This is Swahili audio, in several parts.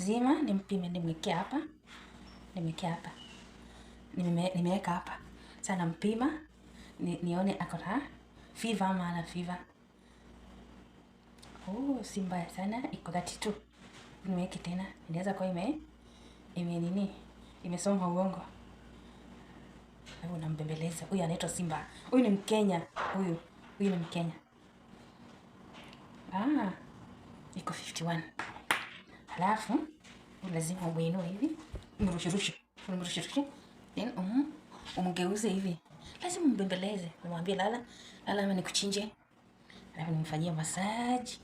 lazima nimpime, nimwekea hapa. Nimeweka hapa. Sasa nampima nione ako na fever ama ana fever. Oh, si mbaya sana, iko 32. Niweke tena. Inaweza kuwa imesoma uongo. Hebu nambembeleza. Huyu anaitwa Simba. Huyu ni Mkenya. Huyu ni Mkenya. Iko 51. Halafu lazima umuinue hivi. Umrushirushe. Then umgeuze hivi. Lazima umbembeleze. Umwambie lala ama nikuchinje. Halafu nimfanyie massage.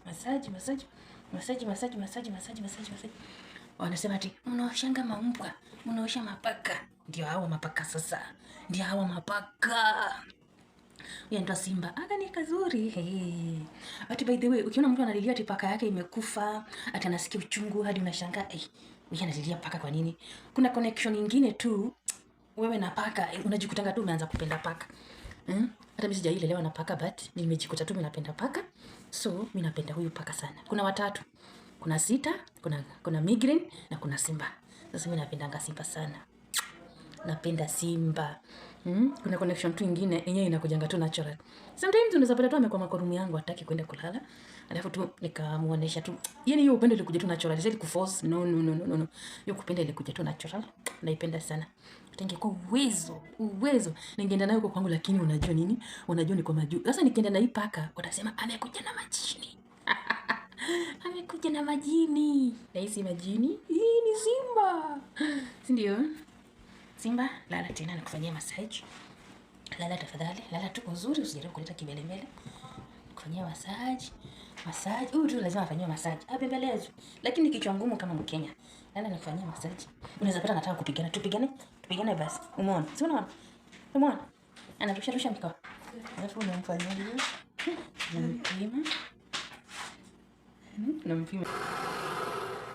Wanasema ati mnaoshanga mambwa, mnaosha mapaka. Ndio hawa mapaka sasa. Huyu ndo Simba. Aka ni kazuri. Ati by the way, ukiona mtu analilia ati paka yake imekufa, ati anasikia uchungu hadi unashangaa, huyu analilia paka kwa nini? Kuna connection nyingine tu wewe na paka, unajikutanga tu umeanza kupenda paka. Hata mimi sijailelewa na paka but nimejikuta tu mimi napenda paka. So mimi napenda huyu paka sana. Kuna watatu. Kuna Sita, kuna Migraine na kuna Simba. Sasa mimi napendanga Simba sana. Napenda Simba. Kuna connection tu nyingine yenyewe inakujanga tu natural. Sometimes unaweza pata tu amekuwa makorumu yangu hataki kwenda kulala. Alafu tu nikamuonesha tu. Yaani hiyo upendo ilikuja tu natural. Sasa kuforce no. Hiyo kupenda ilikuja tu natural. Naipenda sana. Tenge kwa uwezo. Ningeenda nayo kwa kwangu lakini unajua nini? Unajua ni kwa majuu. Sasa nikienda na hii paka watasema amekuja na majini. Amekuja na majini. Na hii si majini. Hii ni Simba. Si ndio? Simba, lala tena nakufanyia massage. Lala tafadhali. Lala tu uzuri, usijaribu kuleta kibelembele. Nakufanyia massage. Huyu tu lazima afanywe massage. Abembelezwe. Lakini kichwa ngumu kama Mkenya. Lala nakufanyia massage. Unaweza pata nataka kupigana. Tupigane basi. Umeona? Si unaona? Umeona? Anarusha mikono. Alafu unamfanyia hivi. Nampima.